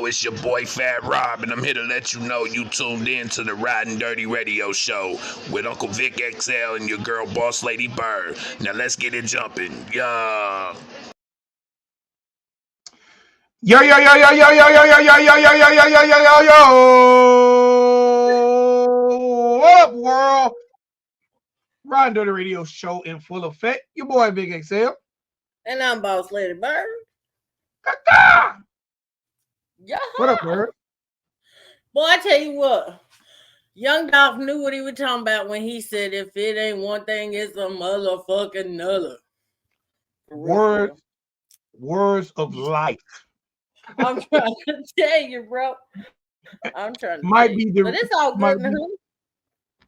know it's your boy Fat Rob, and I'm here to let you know you tuned in to the Ridin Durty radio show with Uncle Vic XL and your girl Boss Lady Bird. Now let's get it jumping. Yeah. Yo, yo, yo, yo, yo, yo, yo, yo, yo, yo, yo, yo, yo, yo, yo, yo, yo. What up, world? Ridin Durty radio show in full effect. Your boy Big XL. And I'm Boss Lady Bird. Yeah. What up, Bird? Boy, I tell you what. Young Dolph knew what he was talking about when he said, if it ain't one thing, it's a motherfucking another. Words of life. I'm trying to tell you, bro. I'm trying to tell you. But it's all good in the hood.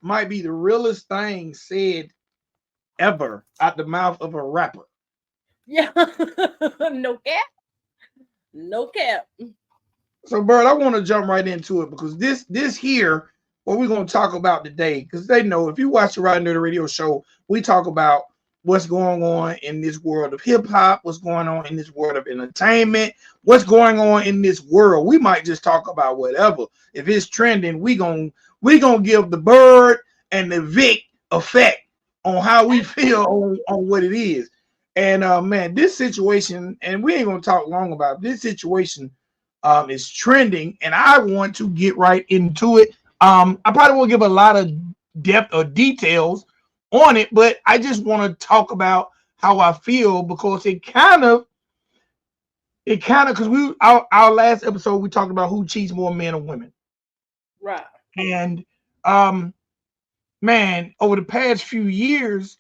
Might be the realest thing said ever out the mouth of a rapper. Yeah. No cap. No cap. So, Bird, I want to jump right into it because this here, what we're going to talk about today, because they know if you watch the Ridin Durty radio show, we talk about what's going on in this world of hip-hop, what's going on in this world of entertainment, what's going on in this world. We might just talk about whatever. If it's trending, we gonna give the Bird and the Vic effect on how we feel on what it is. And man, this situation, and we ain't gonna talk long about it, this situation is trending, and I want to get right into it. I probably won't give a lot of depth or details on it, but I just want to talk about how I feel because it kind of because our last episode we talked about who cheats more, men or women, right? And man, over the past few years,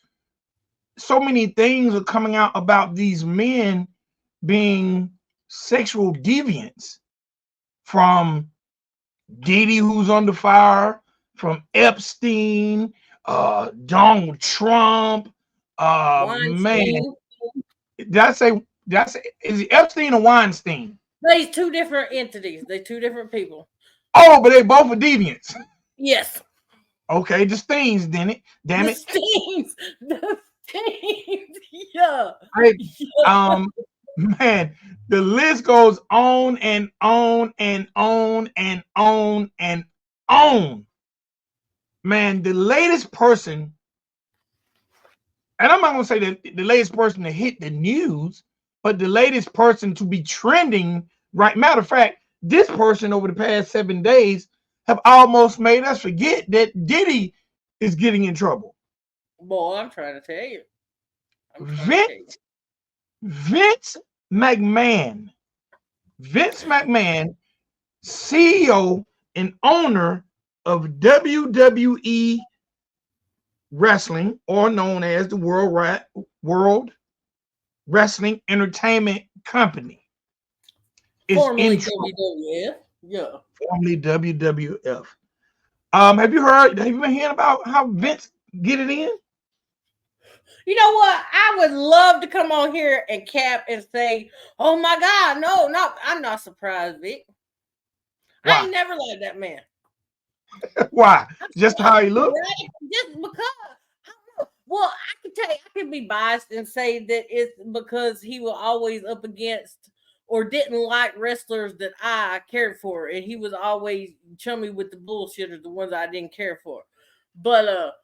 so many things are coming out about these men being sexual deviants, from Diddy, who's under fire, from Epstein, Donald Trump, man. Did I say is it Epstein or Weinstein? They're two different entities. They're two different people. Oh, but they both are deviants. Yes. Okay, the Steens, then it. Damn it. The Steens. Yeah. Man, the list goes on and on and on and on and on. Man, the latest person, and I'm not going to say that the latest person to hit the news, but the latest person to be trending, right? Matter of fact, this person over the past 7 days have almost made us forget that Diddy is getting in trouble. Boy, I'm trying to tell you. Vince McMahon, CEO and owner of WWE Wrestling, or known as the World Wrestling Entertainment Company, is formerly WWF. Yeah. Formerly WWF. Have you been hearing about how Vince get it in? You know what? I would love to come on here and cap and say, oh my God, no, I'm not surprised, Vic. Why? I ain't never liked that man. Why? Just how he looked? Right? Just because. Well, I can tell you, I can be biased and say that it's because he was always up against or didn't like wrestlers that I cared for. And he was always chummy with the bullshitters, the ones I didn't care for. But,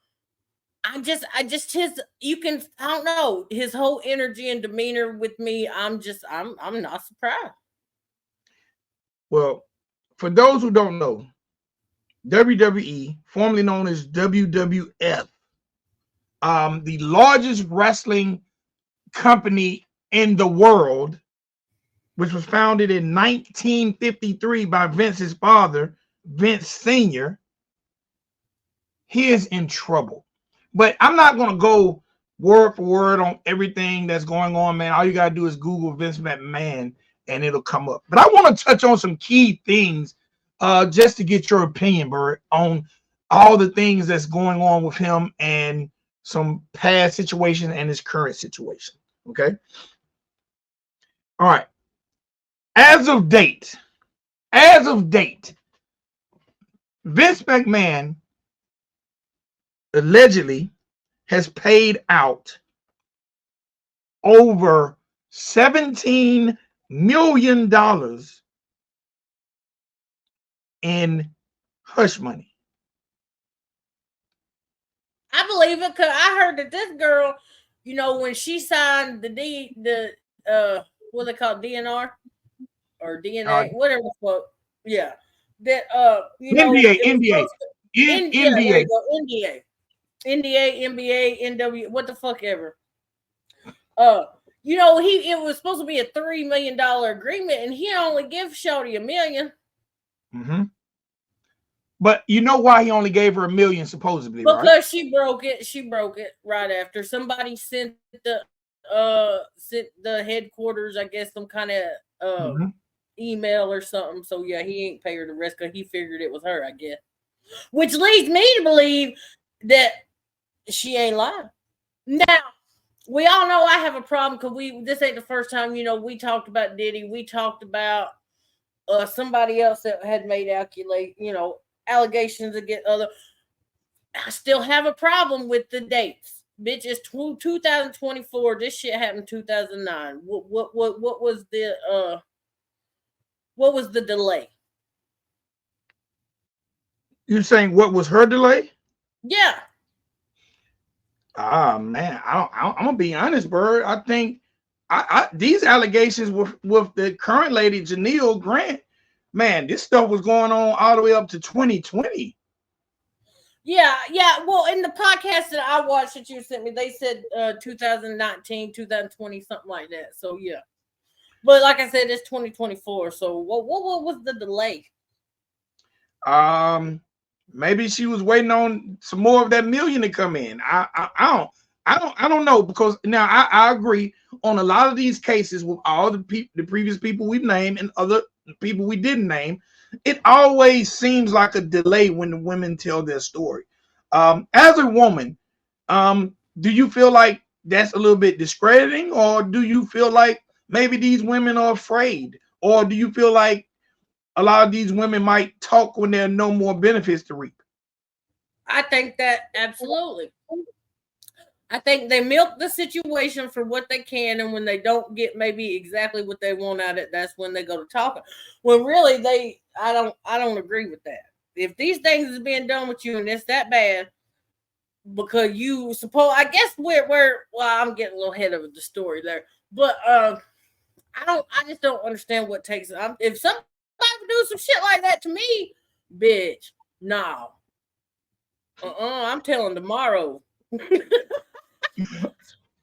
I just I don't know, his whole energy and demeanor with me. I'm not surprised. Well, for those who don't know, WWE, formerly known as WWF, the largest wrestling company in the world, which was founded in 1953 by Vince's father, Vince Sr., he is in trouble. But I'm not going to go word for word on everything that's going on, man. All you got to do is Google Vince McMahon and it'll come up. But I want to touch on some key things just to get your opinion, Bird, on all the things that's going on with him and some past situation and his current situation. Okay. All right. As of date, Vince McMahon allegedly has paid out over $17 million in hush money. I believe it because I heard that this girl, when she signed what they call DNR or Uh, DNA, whatever the fuck, yeah, that NBA, it was NBA, supposed to, yeah, there NBA. you go, NDA, NBA, NW, what the fuck ever. It was supposed to be a $3 million agreement, and he only gives Shorty $1 million. Mm-hmm. But you know why he only gave her $1 million, supposedly, right? Because she broke it. She broke it right after somebody sent the headquarters, I guess, some kind of Mm-hmm. email or something. So yeah, he ain't pay her the rest because he figured it was her, I guess. Which leads me to believe that she ain't lying. Now, we all know I have a problem because this ain't the first time, we talked about Diddy. We talked about somebody else that had made allegations against other. I still have a problem with the dates. Bitch, it's 2024. This shit happened 2009. What was the delay? You're saying what was her delay? Yeah. Ah, man, I'm gonna be honest, bro. I think these allegations with the current lady Janelle Grant, man, this stuff was going on all the way up to 2020. Yeah. Well, in the podcast that I watched that you sent me, they said 2019, 2020, something like that. So yeah. But like I said, it's 2024. So what was the delay? Maybe she was waiting on some more of that million to come in. I don't know, because now I agree on a lot of these cases with all the previous people we've named and other people we didn't name. It always seems like a delay when the women tell their story. As a woman, do you feel like that's a little bit discrediting, or do you feel like maybe these women are afraid, or do you feel like a lot of these women might talk when there are no more benefits to reap? I think that absolutely. I think they milk the situation for what they can, and when they don't get maybe exactly what they want out of it, that's when they go to talking. When really I don't agree with that. If these things is being done with you and it's that bad, because you suppose, I guess well, I'm getting a little ahead of the story there, but I just don't understand what takes it. If somebody would do some shit like that to me, bitch, no. I'm telling tomorrow.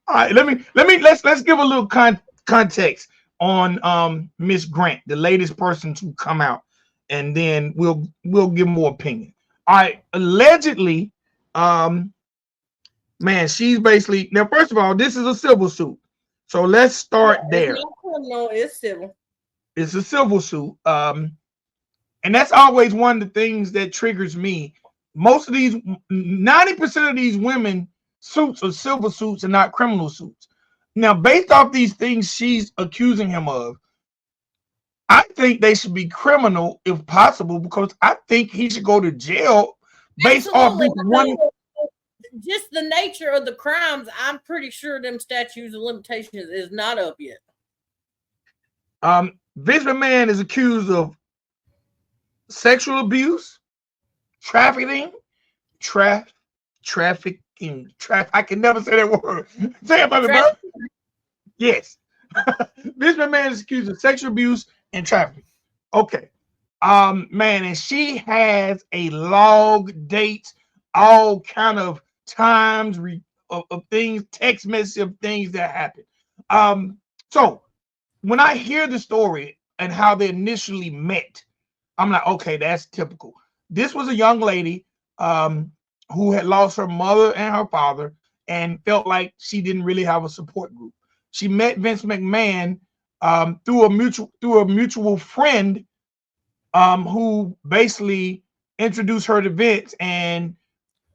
All right, let's give a little context on Miss Grant, the latest person to come out, and then we'll give more opinion. All right, allegedly, man, she's basically, now first of all, this is a civil suit, so let's start there. It's not criminal, it's civil. It's a civil suit, and that's always one of the things that triggers me. Most of these, 90% of these women suits are civil suits and not criminal suits. Now, based off these things she's accusing him of, I think they should be criminal if possible, because I think he should go to jail based off this one. Just the nature of the crimes, I'm pretty sure them statutes of limitations is not up yet. Vince McMahon is accused of sexual abuse, trafficking, trafficking. I can never say that word. Say it, baby bird. Yes. Vince McMahon is accused of sexual abuse and trafficking. Okay. Man, and she has a log, dates, all kind of times of things, text message of things that happen. So when I hear the story and how they initially met, I'm like, okay, that's typical. This was a young lady who had lost her mother and her father and felt like she didn't really have a support group. She met Vince McMahon through a mutual friend who basically introduced her to Vince, and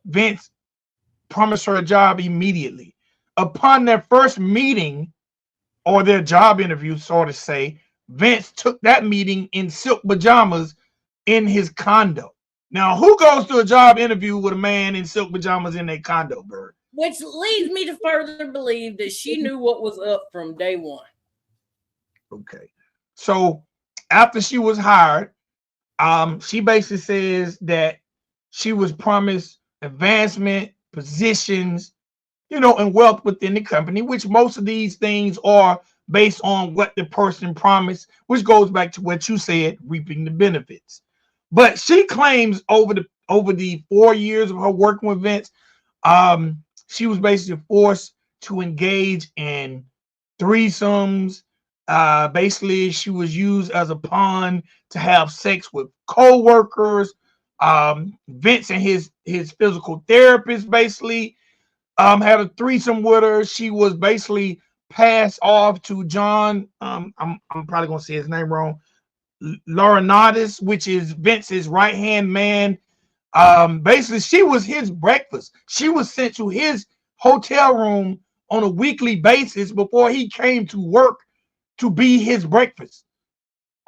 Vince promised her a job immediately. Upon their first meeting, or their job interview, so to say, Vince took that meeting in silk pajamas in his condo. Now, who goes to a job interview with a man in silk pajamas in their condo, Bird? Which leads me to further believe that she knew what was up from day one. Okay. So after she was hired, She basically says that she was promised advancement, positions, and wealth within the company, which most of these things are based on what the person promised, which goes back to what you said, reaping the benefits. But she claims over the 4 years of her working with Vince, she was basically forced to engage in threesomes. Basically, she was used as a pawn to have sex with co-workers. Vince and his physical therapist basically had a threesome with her. She was basically passed off to John. I'm probably gonna say his name wrong. Laurinaitis, which is Vince's right hand man. Basically, she was his breakfast. She was sent to his hotel room on a weekly basis before he came to work to be his breakfast.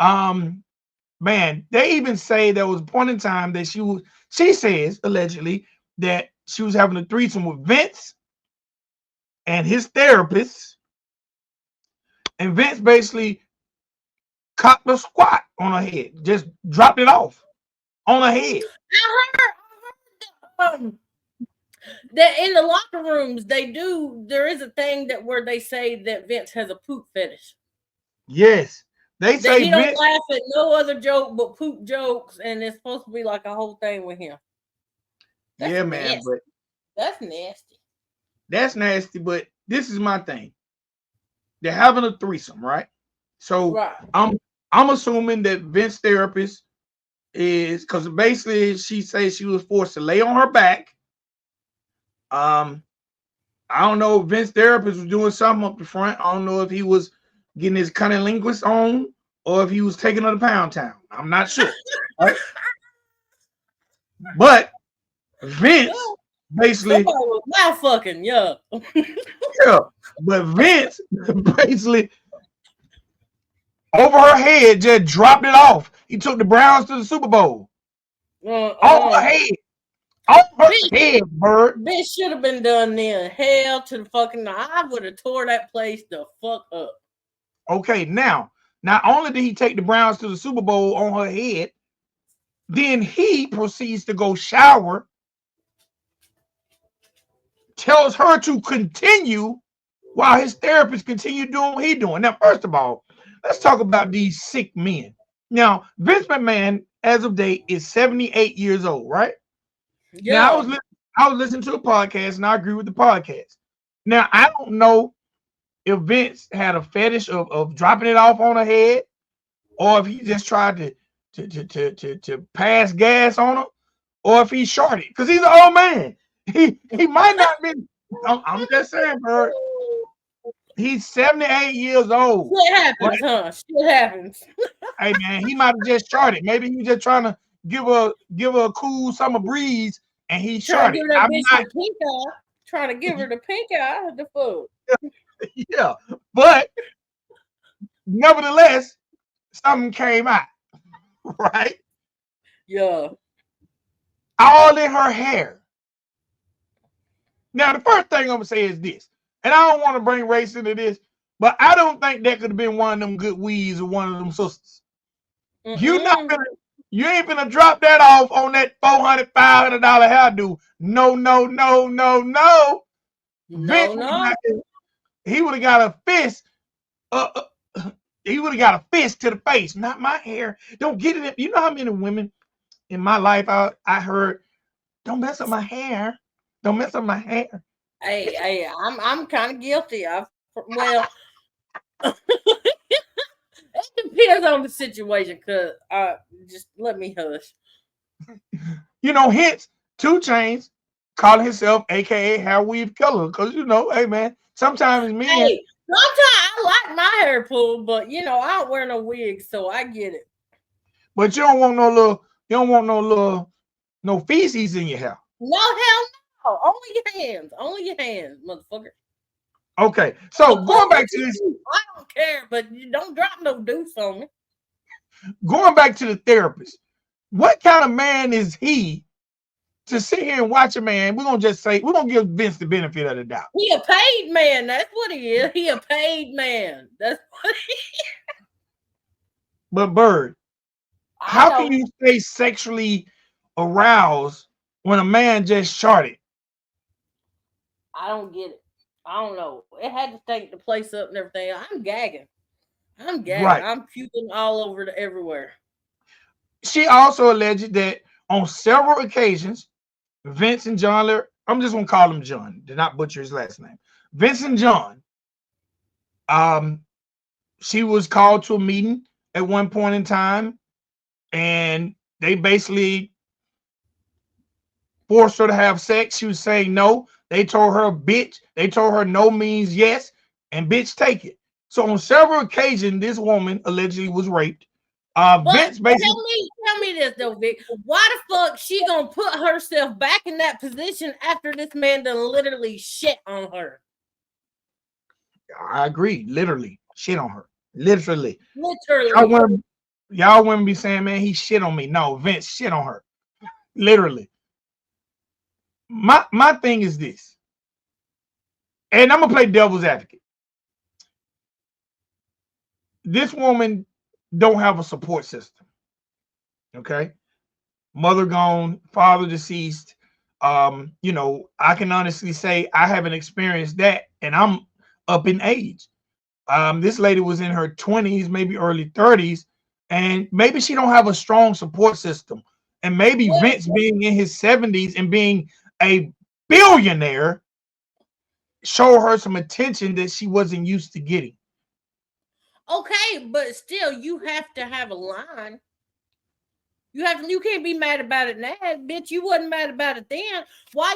Man, they even say there was a point in time that she says allegedly that she was having a threesome with Vince and his therapist, and Vince basically cocked a squat on her head, just dropped it off on her head. I heard that in the locker rooms there is a thing that where they say that Vince has a poop fetish. Yes, they That say he don't Vince. laugh at no other joke but poop jokes, and it's supposed to be like a whole thing with him. That's Yeah, nasty. man, but That's nasty. that's nasty. But this is my thing. They're having a threesome, right? So Right. I'm assuming that Vince therapist is, because basically she says she was forced to lay on her back. I don't know if Vince therapist was doing something up the front. I don't know if he was getting his cunnilingus on or if he was taking her to Pound Town. I'm not sure. Right? But Vince basically, Somebody was mouth fucking, yeah. yeah. But Vince basically over her head just dropped it off. He took the Browns to the Super Bowl. On her head. On her head, bird. Bitch should have been done then. Hell to the fucking, I would have tore that place the fuck up. Okay, now, not only did he take the Browns to the Super Bowl on her head, then he proceeds to go shower, tells her to continue while his therapist continue doing what he's doing. Now, first of all, let's talk about these sick men. Now, Vince McMahon, as of date, is 78 years old, right? Yeah. Now, I was listening to a podcast, and I agree with the podcast. Now, I don't know if Vince had a fetish of dropping it off on her head, or if he just tried to pass gas on her, or if he shorted, because he's an old man. He might not be. I'm just saying, bro. He's 78 years old. Shit happens, huh? Shit happens. Hey man, he might have just shorted. Maybe he was just trying to give her a cool summer breeze, and he Trying to shorted. give that bitch the pink eye. Trying to give her the pink eye. The food. Yeah, but nevertheless, something came out, right? Yeah. All in her hair. Now, the first thing I'm gonna say is this, and I don't want to bring race into this, but I don't think that could have been one of them good weeds or one of them sisters. You ain't gonna drop that off on that $400, $500 hairdo. No. No. He would have got a fist. He would have got a fist to the face. Not my hair. Don't get it. You know how many women in my life I heard, don't mess up my hair. Don't mess up my hair. Hey, I'm kind of guilty. Well, it depends on the situation. Cause just let me hush. Hence 2 Chainz calling himself AKA Hair Weave Killer, because hey man, sometimes men. Hey, sometimes I like my hair pulled, but I don't wear no wigs, so I get it. But you don't want no feces in your hair. No, hell no. Only your hands, motherfucker. Okay, so going back to this, I don't care, but you don't drop no deuce on me. Going back to the therapist, what kind of man is he to sit here and watch a man? We're gonna give Vince the benefit of the doubt. He a paid man. That's what he is. He a paid man. That's what he is. But Bird, I How can don't. you stay sexually aroused when a man just shorted? I don't get it. I don't know. It had to take the place up and everything. I'm gagging. I'm gagging. Right. I'm puking all over the everywhere. She also alleged that on several occasions, Vince and John, I'm just gonna call him John, did not butcher his last name. Vince and John, um, she was called to a meeting at one point in time, and they basically forced her to have sex. She was saying no. They told her bitch. They told her no means yes, and bitch take it. So on several occasions, this woman allegedly was raped. But Vince basically, tell me this though, Vic. Why the fuck she gonna put herself back in that position after this man done literally shit on her? I agree, literally shit on her, literally. Y'all Literally. women, y'all women be saying, man, he shit on me. No, Vince shit on her, literally. My thing is this, and I'm gonna play devil's advocate. This woman don't have a support system. Okay, mother gone, father deceased. I can honestly say I haven't experienced that, and I'm up in age. This lady was in her 20s, maybe early 30s, and maybe she don't have a strong support system. And maybe What? Vince being in his 70s and being a billionaire show her some attention that she wasn't used to getting. Okay, but still, you have to have a line. You can't be mad about it now, bitch. You wasn't mad about it then. Why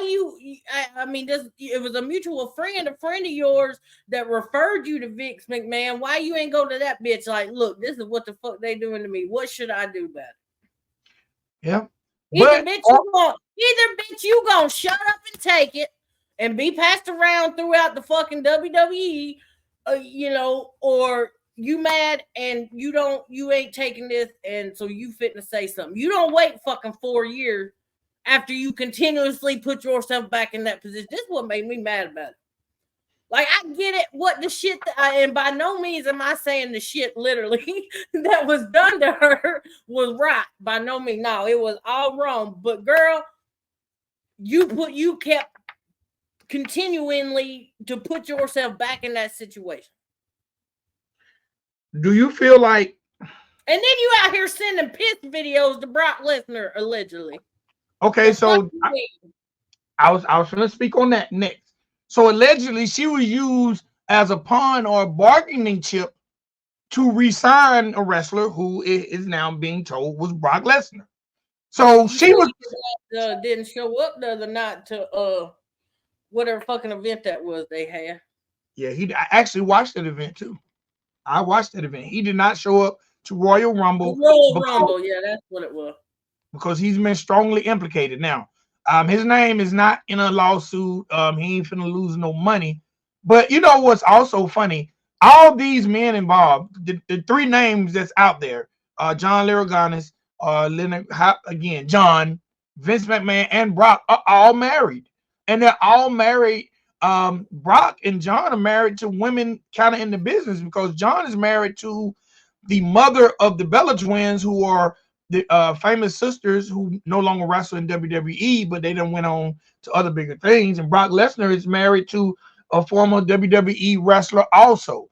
I mean, it was a mutual friend, a friend of yours that referred you to Vix McMahon. Why you ain't go to that bitch? Like, look, this is what the fuck they doing to me. What should I do about it? Yeah. Either But bitch you gonna shut up and take it and be passed around throughout the fucking WWE, or you mad and you ain't taking this, and so you fit to say something. You don't wait fucking 4 years after you continuously put yourself back in that position. This is what made me mad about it. Like, I get it, what the shit and by no means am I saying the shit literally that was done to her was right. By no means. No, it was all wrong. But girl, you kept continually to put yourself back in that situation. do you feel like, And then you out here sending piss videos to Brock Lesnar, allegedly. okay, The fuck so you mean? I was going to speak on that next. So allegedly she was used as a pawn or a bargaining chip to resign a wrestler who is now being told was Brock Lesnar. So You she sure was, didn't show up the other night to whatever fucking event that was they had. yeah, I actually watched that event too. I watched that event. He did not show up to Royal The Rumble Royal because, Rumble, yeah, that's what it was. he's been strongly implicated. Now, his name is not in a lawsuit. He ain't finna lose no money. But you know what's also funny? All these men involved, the three names that's out there, John Larragonis, Leonard, again, John, Vince McMahon, and Brock are all married. And they're all married. Brock and John are married to women kind of in the business, because John is married to the mother of the Bella twins, who are the famous sisters who no longer wrestle in WWE, but they then went on to other bigger things. And Brock Lesnar is married to a former WWE wrestler also.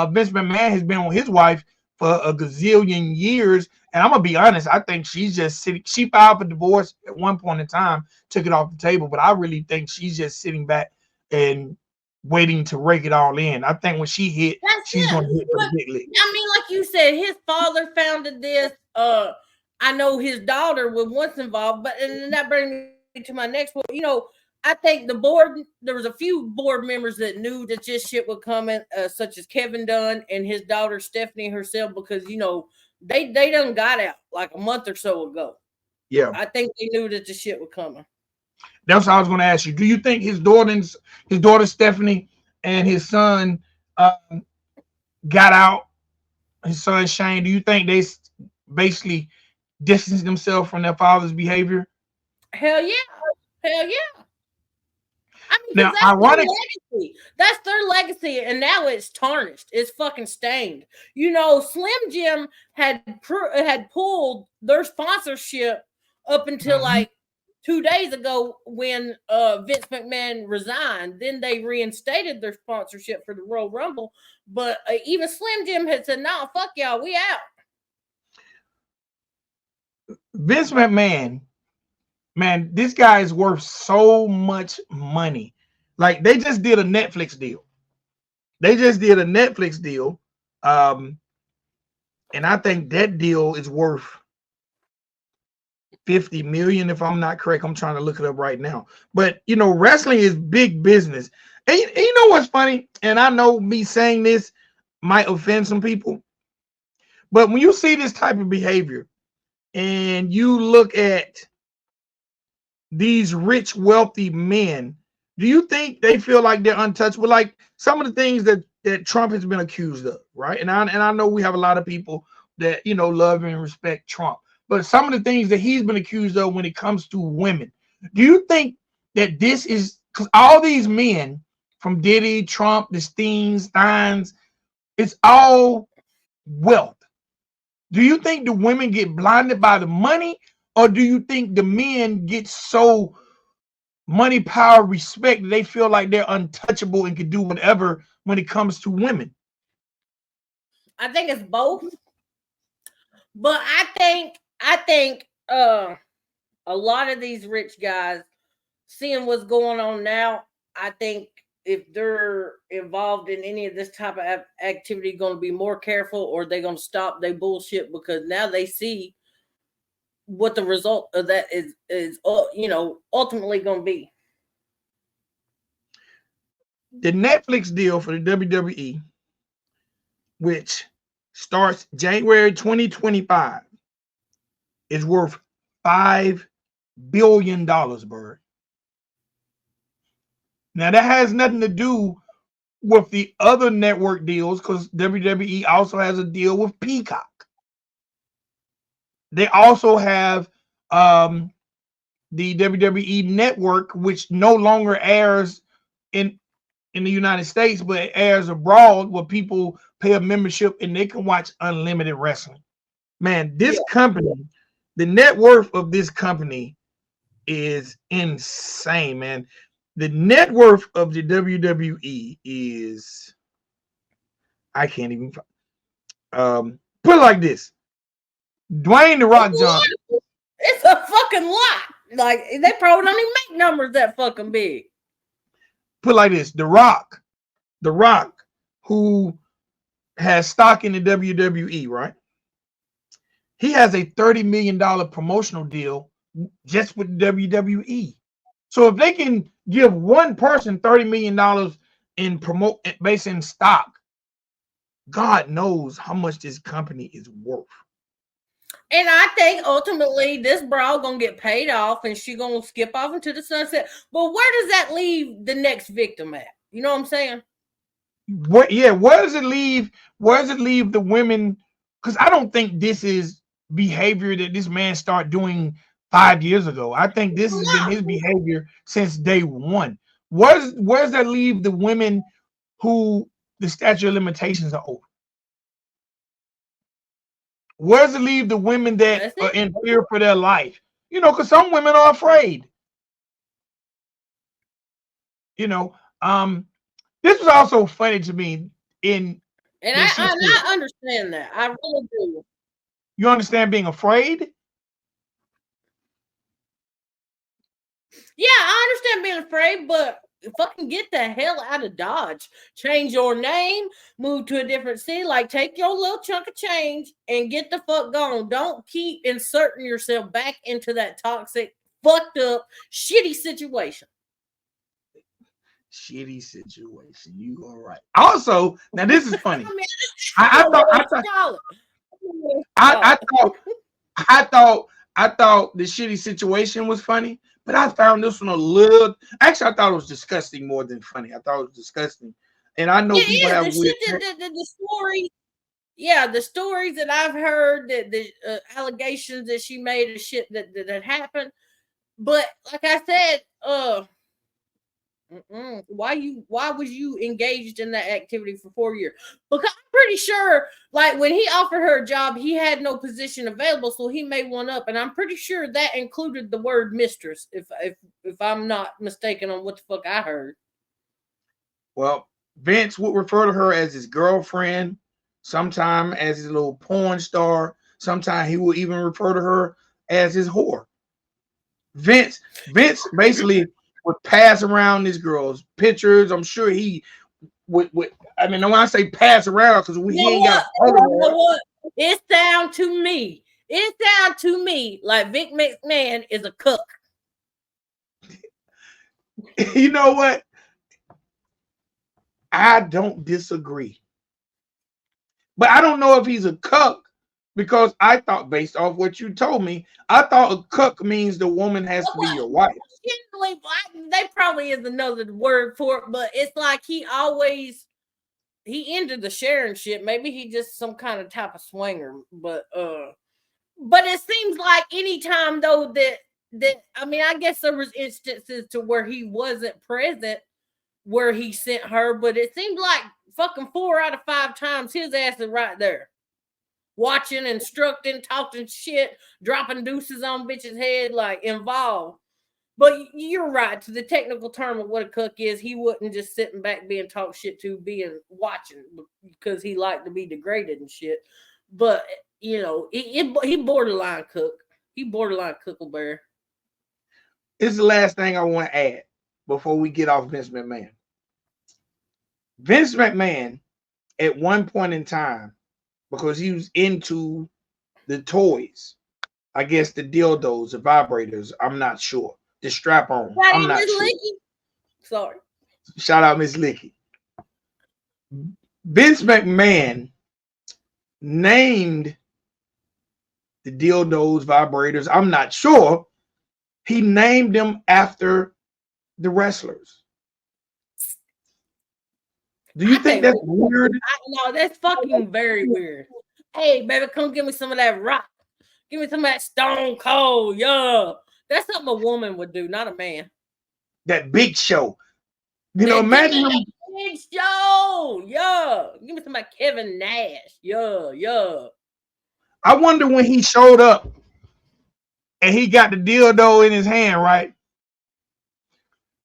Vince McMahon has been with his wife for a gazillion years. And I'm going to be honest, I think she's just sitting. She filed for divorce at one point in time, took it off the table. But I really think she's just sitting back and waiting to rake it all in. I think when she hit, That's she's going to hit for but, the big league. I mean, like you said, his father founded this. I know his daughter was once involved, but and then that brings me to my next point. I think the board, there was a few board members that knew that this shit would come in, such as Kevin Dunn and his daughter Stephanie herself, because they done got out like a month or so ago. Yeah, I think they knew that the shit was coming. that's what I was going to ask you. Do you think his daughter Stephanie and his son got out? His son Shane. Do you think they basically distanced themselves from their father's behavior? Hell yeah, hell yeah. I mean, because Now, that's their ironic. legacy. That's their legacy, and now it's tarnished. It's fucking stained. You know, Slim Jim had pulled their sponsorship up until Mhm. like 2 days ago when Vince McMahon resigned. Then they reinstated their sponsorship for the Royal Rumble. But even Slim Jim had said, "Nah, fuck y'all, we out." Vince McMahon, man, this guy is worth so much money. Like they just did a Netflix deal. They just did a Netflix deal. Um, and I think that deal is worth 50 million, if I'm not correct. I'm trying to look it up right now. But you know, wrestling is big business. And you know what's funny? And I know me saying this might offend some people, but when you see this type of behavior and you look at these rich, wealthy men, do you think they feel like they're untouchable? Like some of the things that Trump has been accused of, right? And I know we have a lot of people that love and respect Trump, but some of the things that he's been accused of when it comes to women, do you think that this is because all these men from Diddy, Trump, the Steins, it's all wealth? Do you think the women get blinded by the money, or do you think the men get so money, power, respect they feel like they're untouchable and can do whatever when it comes to women? I think it's both, but I think a lot of these rich guys seeing what's going on now, I think if they're involved in any of this type of activity, going to be more careful, or they're going to stop their bullshit because now they see what the result of that is ultimately going to be. The Netflix deal for the WWE, which starts January 2025, is worth $5 billion, Bird. Now that has nothing to do with the other network deals because WWE also has a deal with Peacock. They also have the WWE Network, which no longer airs in the United States, but it airs abroad where people pay a membership and they can watch unlimited wrestling. Man, this company, the net worth of this company is insane, man. The net worth of the WWE is, I can't even put it like this. Dwayne The Rock Johnson. It's a fucking lot. Like they probably don't even make numbers that fucking big. Put it like this. The Rock, who has stock in the WWE, right? He has a $30 million promotional deal just with WWE. So if they can give one person $30 million in based in stock, God knows how much this company is worth. And I think ultimately this broad gonna get paid off and she gonna skip off into the sunset. But where does that leave the next victim at? You know what I'm saying? Where does it leave? Where does it leave the women? Because I don't think this is behavior that this man started doing 5 years ago. I think this has been his behavior since day one. Where's that leave the women who the statute of limitations are over? Where does it leave the women that are in fear for their life? Because some women are afraid. This was also funny to me and I understand that. I really do. You understand being afraid? Yeah, I understand being afraid, but fucking get the hell out of Dodge. Change your name, move to a different city, like take your little chunk of change and get the fuck gone. Don't keep inserting yourself back into that toxic, fucked up, shitty situation. Shitty situation. You are right. Also, now this is funny. I thought the shitty situation was funny, but I found this one a little. Actually, I thought it was disgusting more than funny. I thought it was disgusting, and I know people have the story. Yeah, the stories that I've heard, that the allegations that she made of shit that happened. But like I said, Why was you engaged in that activity for 4 years? Because I'm pretty sure, like when he offered her a job, he had no position available, so he made one up, and I'm pretty sure that included the word mistress. If I'm not mistaken on what the fuck I heard. Well, Vince would refer to her as his girlfriend, sometime as his little porn star. Sometimes he would even refer to her as his whore. Vince basically would pass around this girl's pictures. I'm sure he would I mean, when I say pass around, because You he know ain't got what? a photo You know of what? It sound to me. It sound to me like Vic McMahon is a cook. her. You know what? I don't disagree. But I don't know if he's a cuck because I thought, based off what you told me, I thought a cuck means the woman has to be your wife. Generally, they probably is another word for it, but it's like he ended the sharing shit. Maybe he just some kind of type of swinger, but it seems like anytime though that I mean, I guess there was instances to where he wasn't present where he sent her, but it seemed like fucking 4 out of 5 times his ass is right there. Watching, instructing, talking shit, dropping deuces on bitches' head, like involved. But you're right. To the technical term of what a cook is, he wasn't just sitting back being talked shit to, being watching because he liked to be degraded and shit. But you know, he borderline cook. He borderline cookleberry. This is the last thing I want to add before we get off Vince McMahon. Vince McMahon, at one point in time, because he was into the toys, I guess the dildos, the vibrators, I'm not sure. The strap-on, I'm not sure. Sorry. Shout out Miss Licky. Vince McMahon named the dildos, vibrators, I'm not sure. He named them after the wrestlers. Do you think that's weird? No, that's fucking very weird. Hey, baby, come give me some of that rock. Give me some of that Stone Cold. Yeah. That's something a woman would do, not a man. That Big Show. You know, imagine him. Big Show. Yeah. Give me some of Kevin Nash. Yeah. I wonder when he showed up and he got the dildo in his hand, right?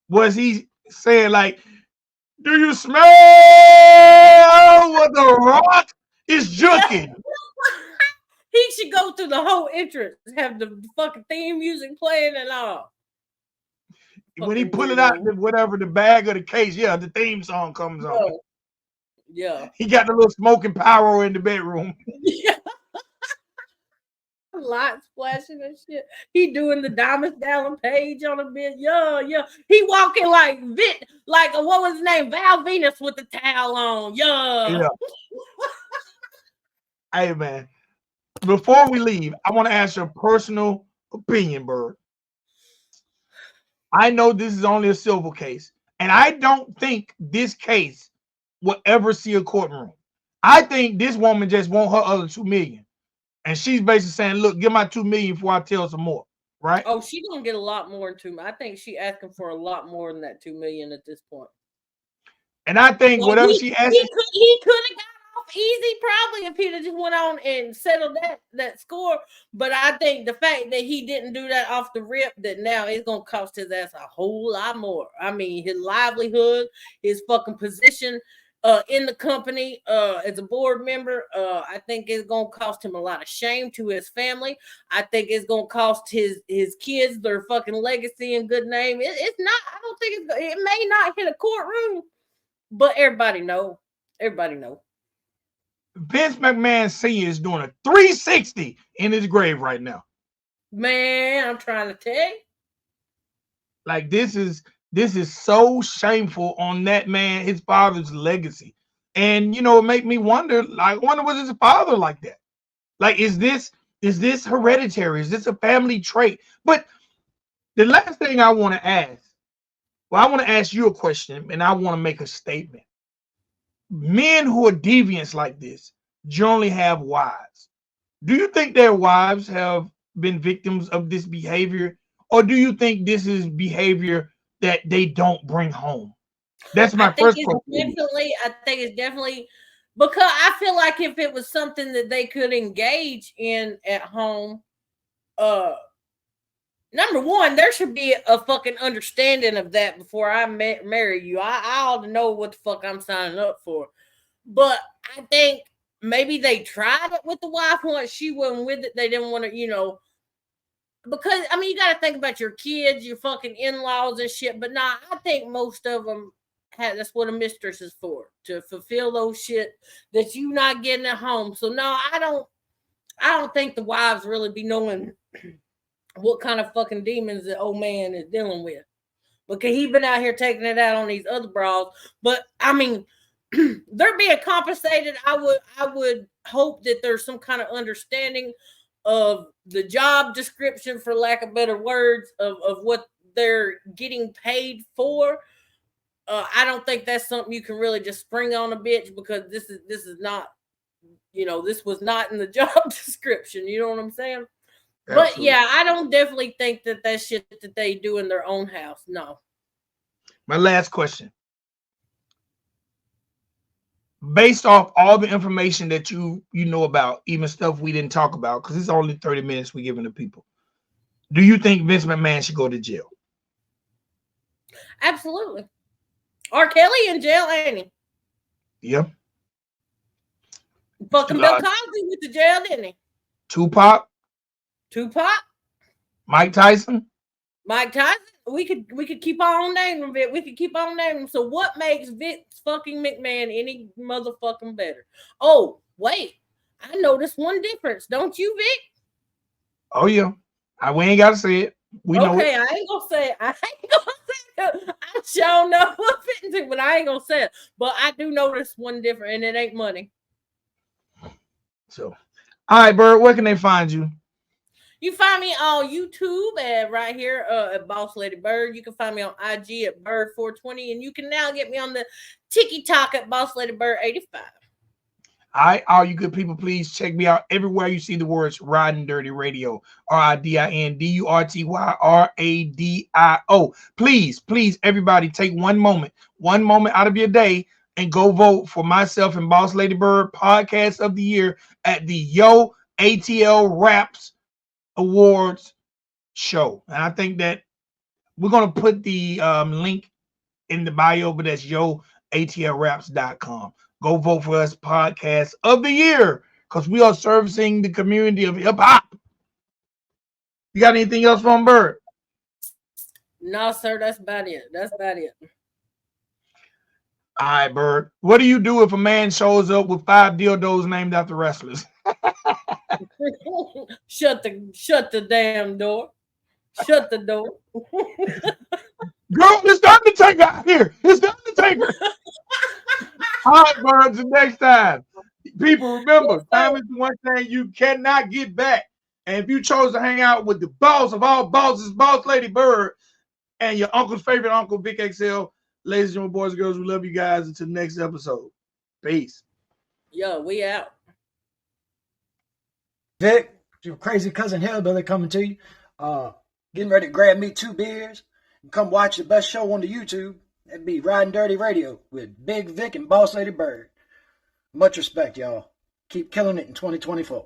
Was he saying like, do you smell what the Rock is juking? He should go through the whole entrance, have the fucking theme music playing and all. When he pull it out, whatever the bag or the case, yeah, the theme song comes on. Yeah. He got the little smoking power in the bedroom. Yeah. Lights flashing and shit. He doing the Diamond Dallas Page on a bit. Yeah. He walking like what was his name? Val Venus with the towel on. Yeah. Hey man, before we leave, I want to ask your personal opinion, Bird. I know this is only a civil case, and I don't think this case will ever see a courtroom. I think this woman just want her other $2 million. And she's basically saying, look, give my $2 million before I tell some more. Right? Oh, she's gonna get a lot more than $2 million. I think she asking for a lot more than that $2 million at this point. And I think whatever she asked, he could have got off easy probably if he'd have just went on and settled that score. But I think the fact that he didn't do that off the rip, that now it's gonna cost his ass a whole lot more. I mean, his livelihood, his fucking position in the company as a board member. I think it's gonna cost him a lot of shame to his family. I think it's gonna cost his kids their fucking legacy and good name. It's not. I don't think it may not hit a courtroom. But everybody know. Vince McMahon Sr. is doing a 360 in his grave right now. Man, I'm trying to tell you. Like this is so shameful on that man, his father's legacy. And it make me wonder, like, was his father like that? Like, is this hereditary? Is this a family trait? But the last thing I want to ask, I want to ask you a question, and I want to make a statement. Men who are deviants like this generally have wives. Do you think their wives have been victims of this behavior, or do you think this is behavior that they don't bring home? That's my I think first it's question. definitely because I feel like if it was something that they could engage in at home, number one, there should be a fucking understanding of that before I marry you. I ought to know what the fuck I'm signing up for. But I think maybe they tried it with the wife once she wasn't with it. They didn't want to, because I mean, you got to think about your kids, your fucking in-laws and shit. But nah, I think most of them that's what a mistress is for, to fulfill those shit that you not getting at home. So no, I don't think the wives really be knowing what kind of fucking demons the old man is dealing with, because he been out here taking it out on these other bras. But I mean, they're being compensated. I would hope that there's some kind of understanding of the job description, for lack of better words, of what they're getting paid for. I don't think that's something you can really just spring on a bitch, because this is not, this was not in the job description. You know what I'm saying? But Absolutely. yeah, I don't definitely think that shit that they do in their own house. No. My last question. Based off all the information that you know about, even stuff we didn't talk about, because it's only 30 minutes we're giving the people, do you think Vince McMahon should go to jail? Absolutely. R. Kelly in jail, ain't he? Yeah. Fucking Bill Cosby went to jail, didn't he? Tupac. Mike Tyson. We could keep on naming it. We could keep on naming. So what makes Vince fucking McMahon any motherfucking better? Oh, wait. I noticed one difference. Don't you, Vic? Oh, yeah. We ain't got to say it. We know it. Okay, I ain't gonna say it. I sure know what fitting to, but I ain't gonna say it. But I do notice one difference, and it ain't money. So, all right, Bird, where can they find you? You find me on YouTube right here at Boss Lady Bird. You can find me on IG at Bird420, and you can now get me on the TikTok at Boss Lady Bird 85. All right, all you good people, please check me out everywhere you see the words Ridin Durty Radio, RIDINDURTY RADIO. Please, everybody, take one moment out of your day and go vote for myself and Boss Lady Bird Podcast of the Year at the Yo ATL Raps Awards show. And I think that we're going to put the link in the bio, but that's yoatlraps.com. Go vote for us Podcast of the Year, because we are servicing the community of hip hop. You got anything else from Bird? No, sir. That's about it. All right, Bird. What do you do if a man shows up with 5 dildos named after wrestlers? Shut the damn door. Shut the door. Girl, it's the Undertaker out here. It's the Undertaker. All right, Bird. Until next time. People, remember, time is the one thing you cannot get back. And if you chose to hang out with the boss of all bosses, Boss Lady Bird, and your uncle's favorite uncle, Vic XL, ladies and gentlemen, boys and girls, we love you guys. Until the next episode. Peace. Yo, we out. Vic, your crazy cousin Hellbilly coming to you. Getting ready to grab me 2 beers and come watch the best show on the YouTube. That'd be Ridin Durty Radio with Big Vic and Boss Lady Bird. Much respect, y'all. Keep killing it in 2024.